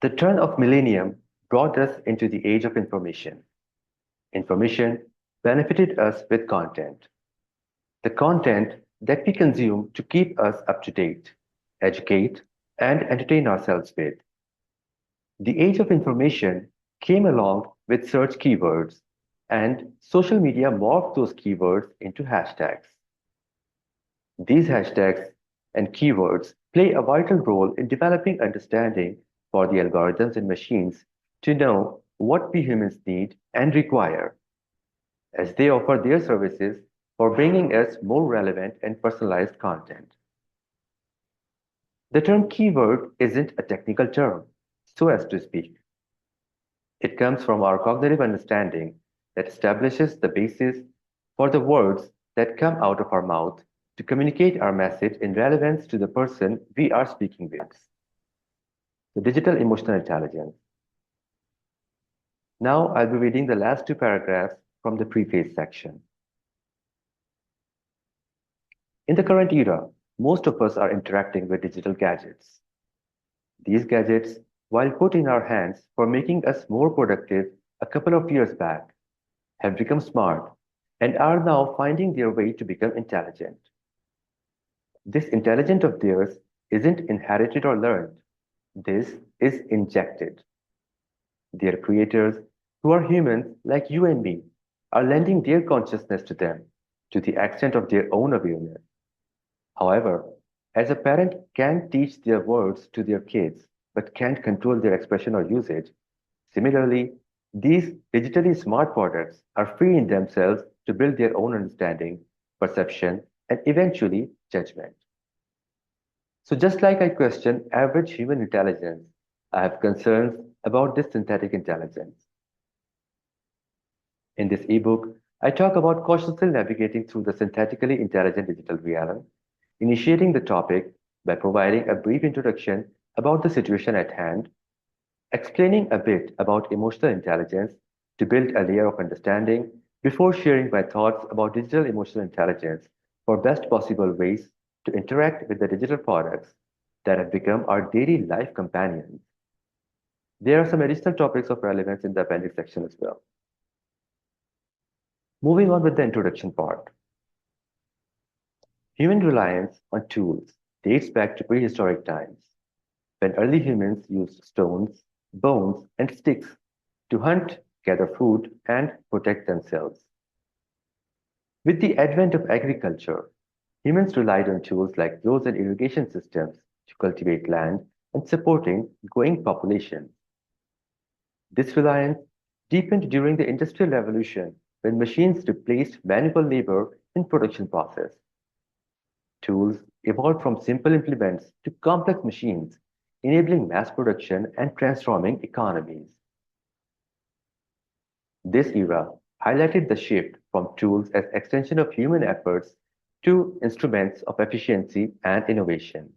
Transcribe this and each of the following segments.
The turn of millennium brought us into the age of information. Information benefited us with content. The content that we consume to keep us up to date, educate, and entertain ourselves with. The age of information came along with search keywords, and social media morphed those keywords into hashtags. These hashtags and keywords play a vital role in developing understanding for the algorithms and machines to know what we humans need and require, as they offer their services for bringing us more relevant and personalized content. The term keyword isn't a technical term, so as to speak. It comes from our cognitive understanding that establishes the basis for the words that come out of our mouth to communicate our message in relevance to the person we are speaking with. The digital emotional intelligence. Now I'll be reading the last two paragraphs from the preface section. In the current era, most of us are interacting with digital gadgets. These gadgets, while put in our hands for making us more productive a couple of years back, have become smart and are now finding their way to become intelligent. This intelligence of theirs isn't inherited or learned. This is injected. Their creators, who are humans like you and me, are lending their consciousness to them to the extent of their own awareness. However, as a parent can teach their words to their kids but can't control their expression or usage, similarly, these digitally smart products are free in themselves to build their own understanding, perception, and eventually judgment. So just like I question average human intelligence, I have concerns about this synthetic intelligence. In this ebook, I talk about cautiously navigating through the synthetically intelligent digital realm, initiating the topic by providing a brief introduction about the situation at hand, explaining a bit about emotional intelligence to build a layer of understanding before sharing my thoughts about digital emotional intelligence for best possible ways to interact with the digital products that have become our daily life companions. There are some additional topics of relevance in the appendix section as well. Moving on with the introduction part. Human reliance on tools dates back to prehistoric times, when early humans used stones, bones, and sticks to hunt, gather food, and protect themselves. With the advent of agriculture, humans relied on tools like plows and irrigation systems to cultivate land and supporting growing populations. This reliance deepened during the Industrial Revolution when machines replaced manual labor in production process. Tools evolved from simple implements to complex machines, enabling mass production and transforming economies. This era highlighted the shift from tools as extension of human efforts to instruments of efficiency and innovation.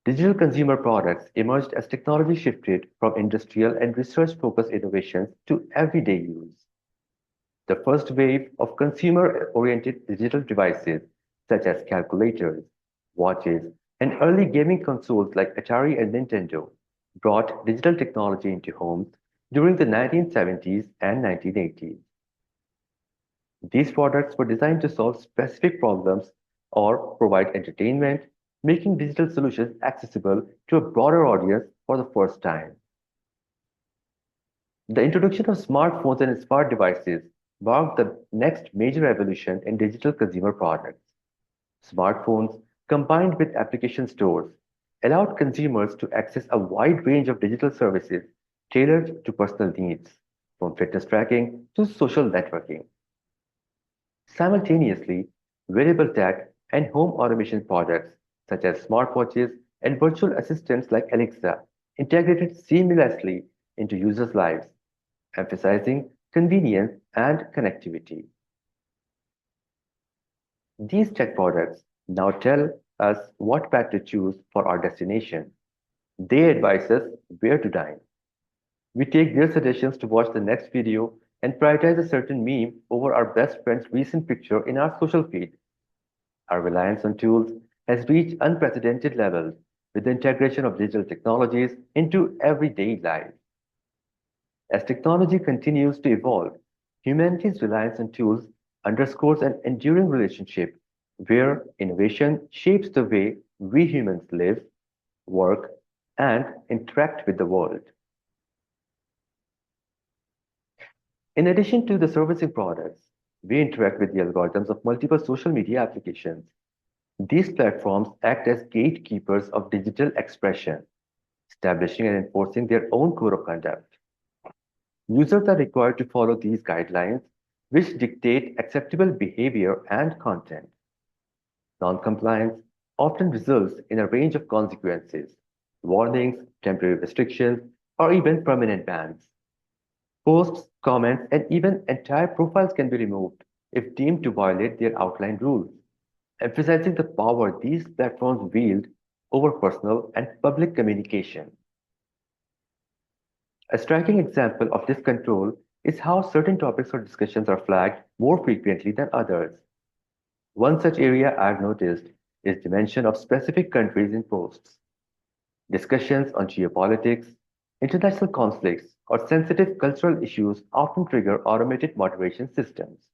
Digital consumer products emerged as technology shifted from industrial and research-focused innovations to everyday use. The first wave of consumer-oriented digital devices, such as calculators, watches, and early gaming consoles like Atari and Nintendo, brought digital technology into homes during the 1970s and 1980s. These products were designed to solve specific problems or provide entertainment, making digital solutions accessible to a broader audience for the first time. The introduction of smartphones and smart devices marked the next major evolution in digital consumer products. Smartphones, combined with application stores, allowed consumers to access a wide range of digital services tailored to personal needs, from fitness tracking to social networking. Simultaneously, wearable tech and home automation products such as smartwatches and virtual assistants like Alexa integrated seamlessly into users' lives, emphasizing convenience and connectivity. These tech products now tell us what path to choose for our destination. They advise us where to dine. We take their suggestions to watch the next video and prioritize a certain meme over our best friend's recent picture in our social feed. Our reliance on tools has reached unprecedented levels, with the integration of digital technologies into everyday life. As technology continues to evolve, humanity's reliance on tools underscores an enduring relationship where innovation shapes the way we humans live, work, and interact with the world. In addition to the servicing products, we interact with the algorithms of multiple social media applications. These platforms act as gatekeepers of digital expression, establishing and enforcing their own code of conduct. Users are required to follow these guidelines, which dictate acceptable behavior and content. Non-compliance often results in a range of consequences, warnings, temporary restrictions, or even permanent bans. Posts, comments, and even entire profiles can be removed if deemed to violate their outlined rules, emphasizing the power these platforms wield over personal and public communication. A striking example of this control is how certain topics or discussions are flagged more frequently than others. One such area I've noticed is the mention of specific countries in posts. Discussions on geopolitics, international conflicts, or sensitive cultural issues often trigger automated moderation systems.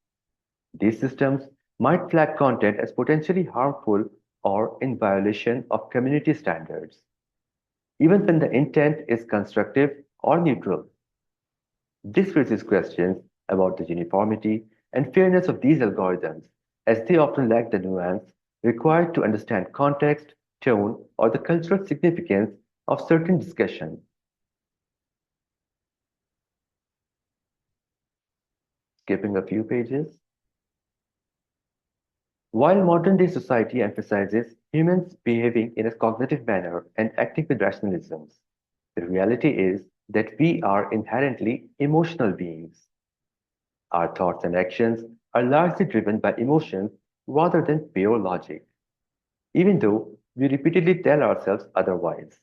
These systems might flag content as potentially harmful or in violation of community standards, even when the intent is constructive or neutral. This raises questions about the uniformity and fairness of these algorithms, as they often lack the nuance required to understand context, tone, or the cultural significance of certain discussions. Skipping a few pages. While modern day society emphasizes humans behaving in a cognitive manner and acting with rationalisms, the reality is that we are inherently emotional beings. Our thoughts and actions are largely driven by emotions rather than pure logic, even though we repeatedly tell ourselves otherwise.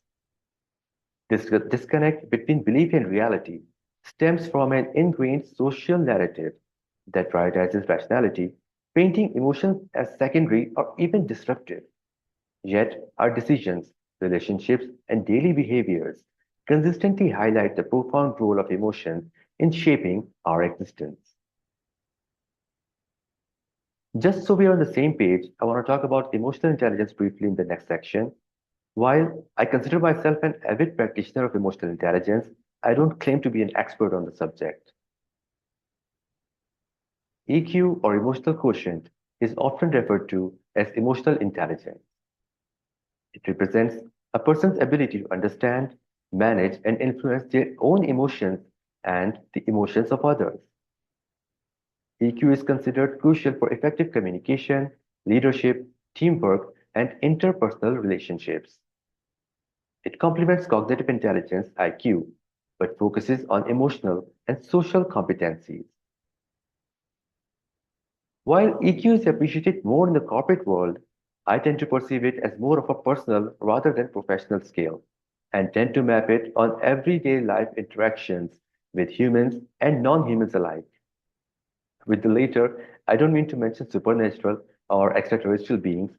This disconnect between belief and reality stems from an ingrained social narrative that prioritizes rationality, painting emotions as secondary or even disruptive. Yet, our decisions, relationships, and daily behaviors consistently highlight the profound role of emotions in shaping our existence. Just so we are on the same page, I want to talk about emotional intelligence briefly in the next section. While I consider myself an avid practitioner of emotional intelligence, I don't claim to be an expert on the subject. EQ or emotional quotient is often referred to as emotional intelligence. It represents a person's ability to understand, manage, and influence their own emotions and the emotions of others. EQ is considered crucial for effective communication, leadership, teamwork, and interpersonal relationships. It complements cognitive intelligence (IQ), but focuses on emotional and social competencies. While EQ is appreciated more in the corporate world, I tend to perceive it as more of a personal rather than professional skill, and tend to map it on everyday life interactions with humans and non-humans alike. With the latter, I don't mean to mention supernatural or extraterrestrial beings,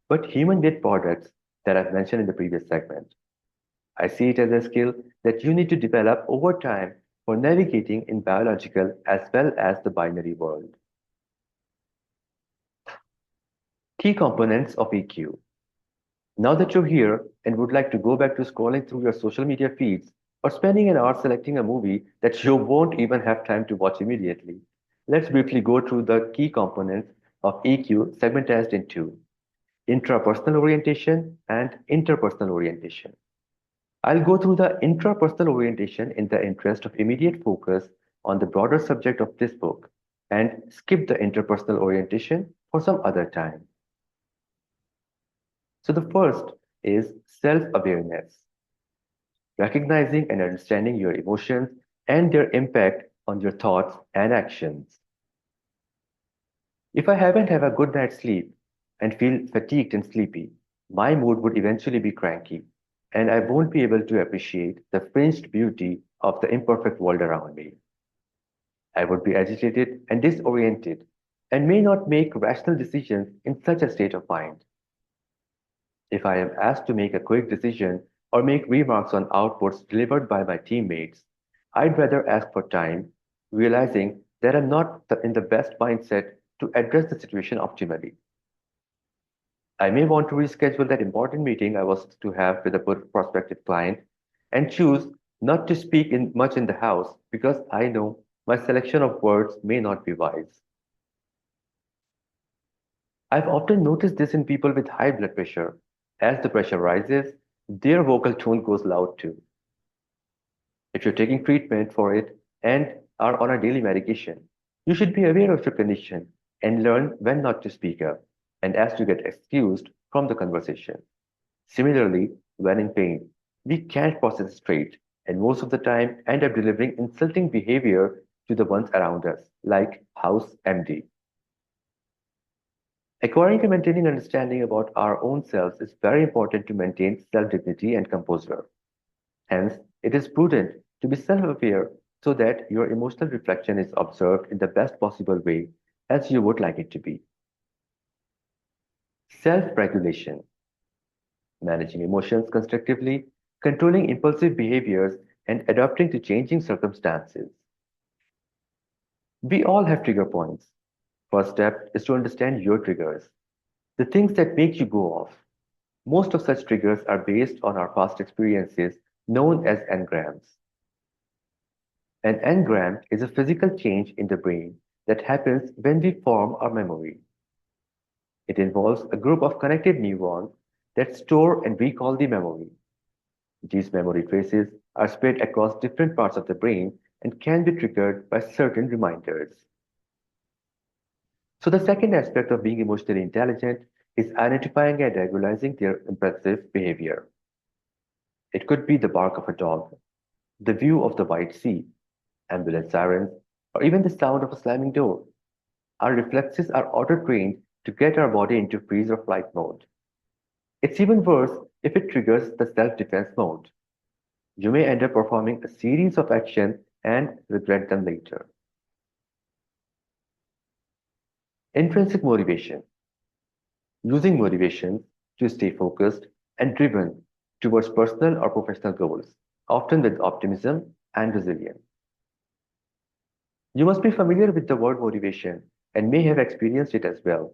but human-made products that I've mentioned in the previous segment. I see it as a skill that you need to develop over time for navigating in biological as well as the binary world. Key components of EQ. Now that you're here and would like to go back to scrolling through your social media feeds or spending an hour selecting a movie that you won't even have time to watch immediately, let's briefly go through the key components of EQ segmentized into intrapersonal orientation and interpersonal orientation. I'll go through the intrapersonal orientation in the interest of immediate focus on the broader subject of this book and skip the interpersonal orientation for some other time. So the first is self-awareness, recognizing and understanding your emotions and their impact on your thoughts and actions. If I haven't had a good night's sleep and feel fatigued and sleepy, my mood would eventually be cranky, and I won't be able to appreciate the fringed beauty of the imperfect world around me. I would be agitated and disoriented, and may not make rational decisions in such a state of mind. If I am asked to make a quick decision or make remarks on outputs delivered by my teammates, I'd rather ask for time, realizing that I'm not in the best mindset to address the situation optimally. I may want to reschedule that important meeting I was to have with a prospective client and choose not to speak much in the house because I know my selection of words may not be wise. I've often noticed this in people with high blood pressure. As the pressure rises, their vocal tone goes loud too. If you're taking treatment for it and are on a daily medication, you should be aware of your condition and learn when not to speak up and as to get excused from the conversation. Similarly, when in pain, we can't process straight and most of the time end up delivering insulting behavior to the ones around us, like House MD. Acquiring and maintaining understanding about our own selves is very important to maintain self dignity and composure. Hence, it is prudent to be self aware so that your emotional reflection is observed in the best possible way as you would like it to be. Self regulation, managing emotions constructively, controlling impulsive behaviors, and adapting to changing circumstances. We all have trigger points. First step is to understand your triggers, the things that make you go off. Most of such triggers are based on our past experiences known as engrams. An engram is a physical change in the brain that happens when we form our memory. It involves a group of connected neurons that store and recall the memory. These memory traces are spread across different parts of the brain and can be triggered by certain reminders. So, the second aspect of being emotionally intelligent is identifying and regularizing their impulsive behavior. It could be the bark of a dog, the view of the white sea, ambulance sirens, or even the sound of a slamming door. Our reflexes are auto-trained to get our body into freeze or flight mode. It's even worse if it triggers the self-defense mode. You may end up performing a series of actions and regret them later. Intrinsic motivation, using motivation to stay focused and driven towards personal or professional goals, often with optimism and resilience. You must be familiar with the word motivation and may have experienced it as well.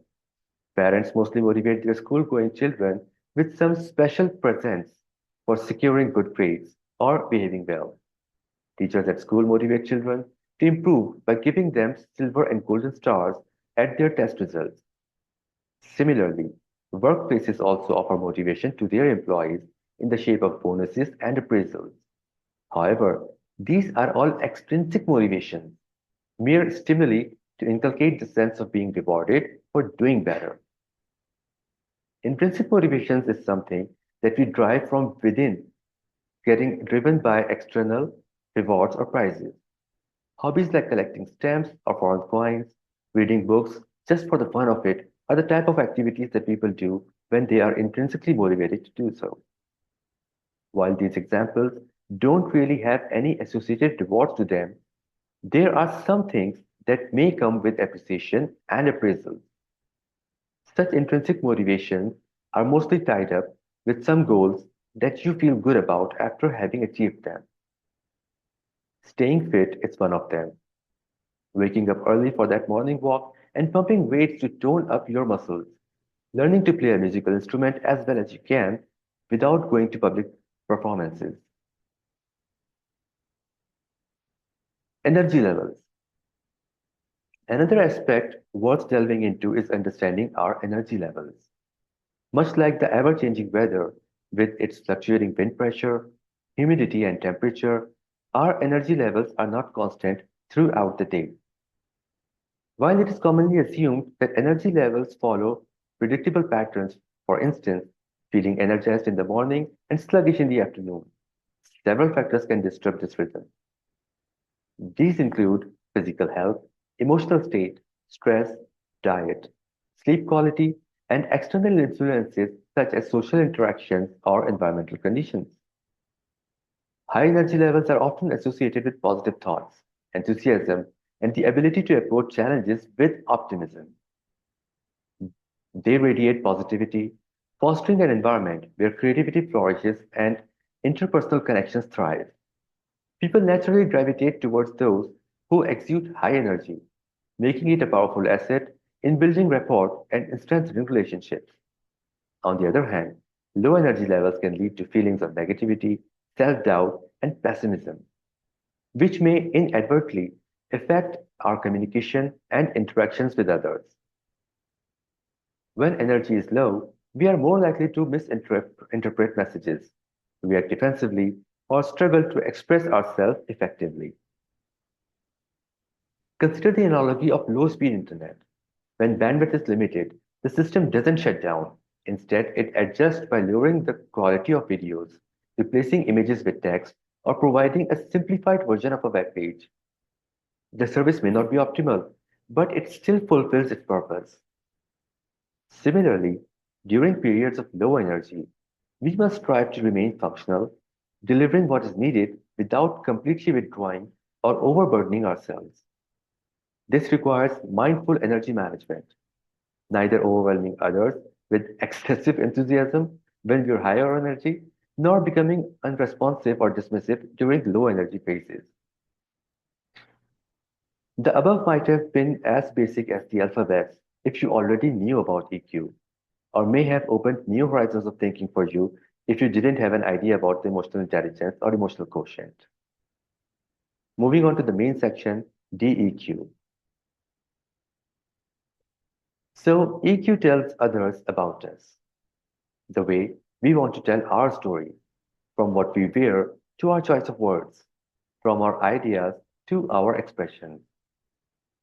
Parents mostly motivate their school going children with some special presents for securing good grades or behaving well. Teachers at school motivate children to improve by giving them silver and golden stars at their test results. Similarly, workplaces also offer motivation to their employees in the shape of bonuses and appraisals. However, these are all extrinsic motivations, mere stimuli to inculcate the sense of being rewarded for doing better. Intrinsic motivations is something that we drive from within, getting driven by external rewards or prizes. Hobbies like collecting stamps or foreign coins, reading books just for the fun of it are the type of activities that people do when they are intrinsically motivated to do so. While these examples don't really have any associated rewards to them, there are some things that may come with appreciation and appraisal. Such intrinsic motivations are mostly tied up with some goals that you feel good about after having achieved them. Staying fit is one of them. Waking up early for that morning walk and pumping weights to tone up your muscles. Learning to play a musical instrument as well as you can without going to public performances. Energy levels. Another aspect worth delving into is understanding our energy levels. Much like the ever changing weather, with its fluctuating wind pressure, humidity, and temperature, our energy levels are not constant throughout the day. While it is commonly assumed that energy levels follow predictable patterns, for instance, feeling energized in the morning and sluggish in the afternoon, several factors can disrupt this rhythm. These include physical health, emotional state, stress, diet, sleep quality, and external influences such as social interactions or environmental conditions. High energy levels are often associated with positive thoughts, enthusiasm, and the ability to approach challenges with optimism. They radiate positivity, fostering an environment where creativity flourishes and interpersonal connections thrive. People naturally gravitate towards those who exude high energy, making it a powerful asset in building rapport and strengthening relationships. On the other hand, low energy levels can lead to feelings of negativity, self doubt, and pessimism, which may inadvertently affect our communication and interactions with others. When energy is low, we are more likely to misinterpret messages, react defensively, or struggle to express ourselves effectively. Consider the analogy of low speed internet. When bandwidth is limited, the system doesn't shut down. Instead, it adjusts by lowering the quality of videos, replacing images with text, or providing a simplified version of a web page. The service may not be optimal, but it still fulfills its purpose. Similarly, during periods of low energy, we must strive to remain functional, delivering what is needed without completely withdrawing or overburdening ourselves. This requires mindful energy management, neither overwhelming others with excessive enthusiasm when we are higher energy, nor becoming unresponsive or dismissive during low energy phases. The above might have been as basic as the alphabet if you already knew about EQ, or may have opened new horizons of thinking for you if you didn't have an idea about the emotional intelligence or emotional quotient. Moving on to the main section, dEQ. So, EQ tells others about us, the way we want to tell our story, from what we wear to our choice of words, from our ideas to our expressions.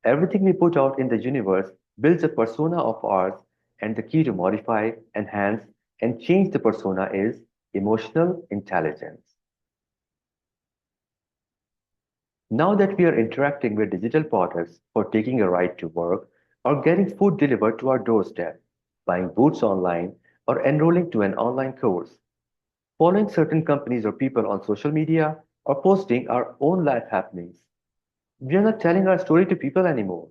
Everything we put out in the universe builds a persona of ours, and the key to modify, enhance, and change the persona is emotional intelligence. Now that we are interacting with digital products for taking a ride to work, or getting food delivered to our doorstep, buying boots online, or enrolling to an online course, following certain companies or people on social media, or posting our own life happenings, we are not telling our story to people anymore.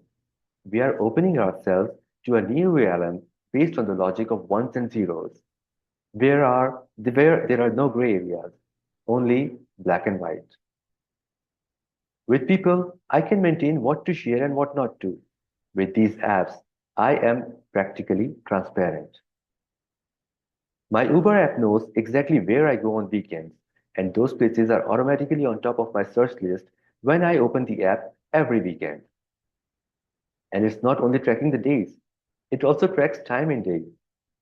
We are opening ourselves to a new realm based on the logic of ones and zeros, where there are no gray areas, only black and white. With people, I can maintain what to share and what not to. With these apps, I am practically transparent. My Uber app knows exactly where I go on weekends, and those places are automatically on top of my search list when I open the app every weekend. And it's not only tracking the days, it also tracks time in day,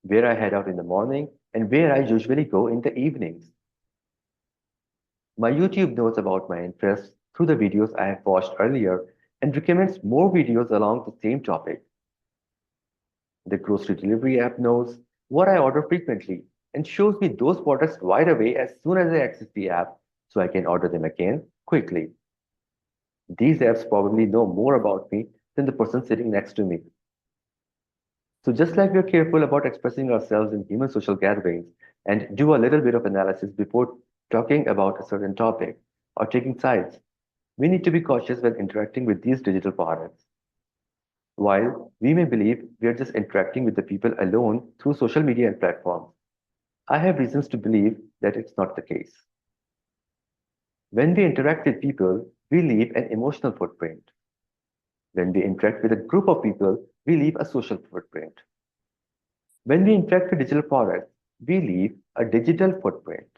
where I head out in the morning and where I usually go in the evenings. My YouTube knows about my interests through the videos I have watched earlier and recommends more videos along the same topic. The grocery delivery app knows what I order frequently and shows me those products right away as soon as I access the app so I can order them again quickly. These apps probably know more about me than the person sitting next to me. So, just like we're careful about expressing ourselves in human social gatherings and do a little bit of analysis before talking about a certain topic or taking sides, we need to be cautious when interacting with these digital products. While we may believe we are just interacting with the people alone through social media and platforms, I have reasons to believe that it's not the case. When we interact with people, we leave an emotional footprint. When we interact with a group of people, we leave a social footprint. When we interact with digital products, we leave a digital footprint.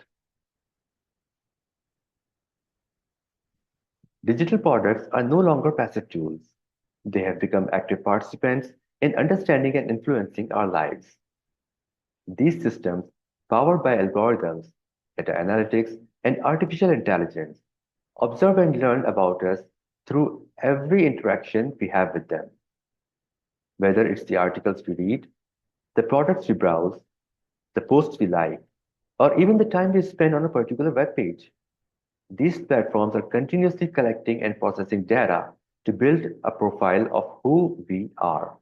Digital products are no longer passive tools. They have become active participants in understanding and influencing our lives. These systems, powered by algorithms, data analytics, and artificial intelligence, observe and learn about us through every interaction we have with them. Whether it's the articles we read, the products we browse, the posts we like, or even the time we spend on a particular web page. These platforms are continuously collecting and processing data to build a profile of who we are.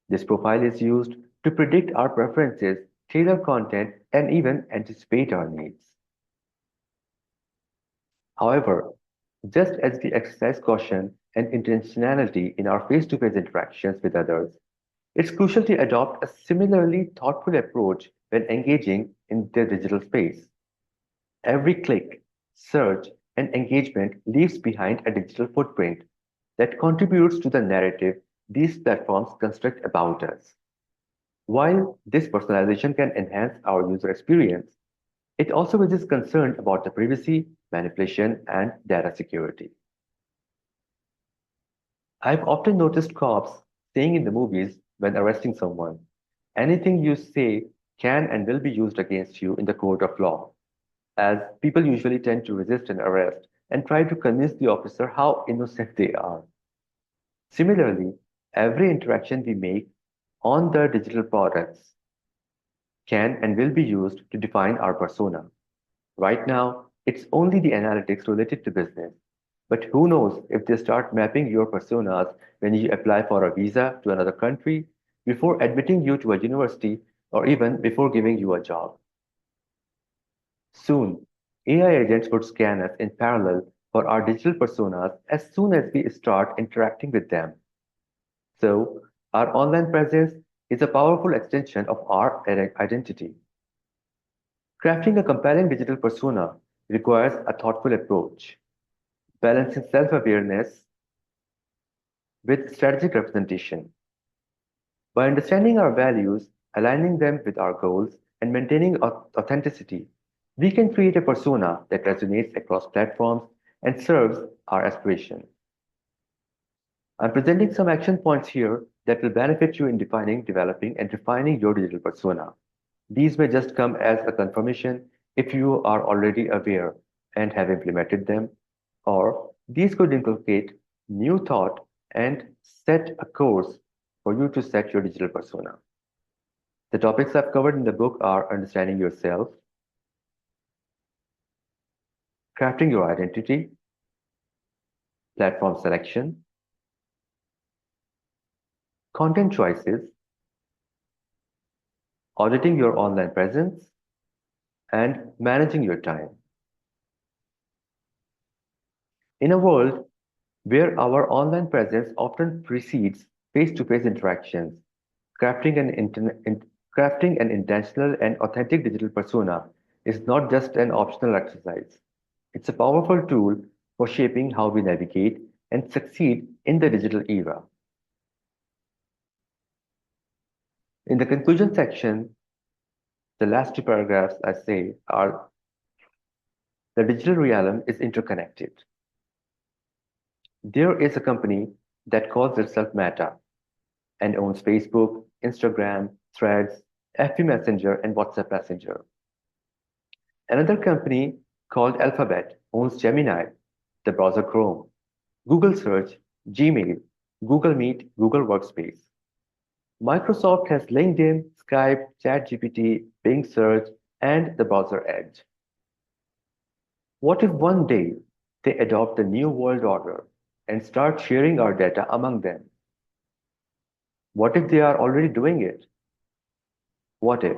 This profile is used to predict our preferences, tailor content, and even anticipate our needs. However, just as we exercise caution and intentionality in our face to face interactions with others, It's crucial to adopt a similarly thoughtful approach when engaging in the digital space. Every click, search, and engagement leaves behind a digital footprint that contributes to the narrative these platforms construct about us. While this personalization can enhance our user experience, it also raises concern about the privacy, manipulation, and data security. I've often noticed cops saying in the movies when arresting someone, anything you say can and will be used against you in the court of law, as people usually tend to resist an arrest and try to convince the officer how innocent they are. Similarly, every interaction we make on the digital products can and will be used to define our persona. Right now, it's only the analytics related to business. But who knows if they start mapping your personas when you apply for a visa to another country, before admitting you to a university, or even before giving you a job. Soon, AI agents would scan us in parallel for our digital personas as soon as we start interacting with them. So, our online presence is a powerful extension of our identity. Crafting a compelling digital persona requires a thoughtful approach, balancing self awareness with strategic representation. By understanding our values, aligning them with our goals, and maintaining authenticity, we can create a persona that resonates across platforms and serves our aspirations. I'm presenting some action points here that will benefit you in defining, developing, and refining your digital persona. These may just come as a confirmation if you are already aware and have implemented them, or these could inculcate new thought and set a course for you to set your digital persona. The topics I've covered in the book are understanding yourself, crafting your identity, platform selection, content choices, auditing your online presence, and managing your time. In a world where our online presence often precedes face-to-face interactions, crafting an, crafting an intentional and authentic digital persona is not just an optional exercise. It's a powerful tool for shaping how we navigate and succeed in the digital era. In the conclusion section, the last two paragraphs I say are the digital realm is interconnected. There is a company that calls itself Meta and owns Facebook, Instagram, Threads, FB Messenger, and WhatsApp Messenger. Another company called Alphabet owns Gemini, the browser Chrome, Google Search, Gmail, Google Meet, Google Workspace. Microsoft has LinkedIn, Skype, ChatGPT, Bing Search, and the browser Edge. What if one day they adopt the new world order and start sharing our data among them? What if they are already doing it? What if?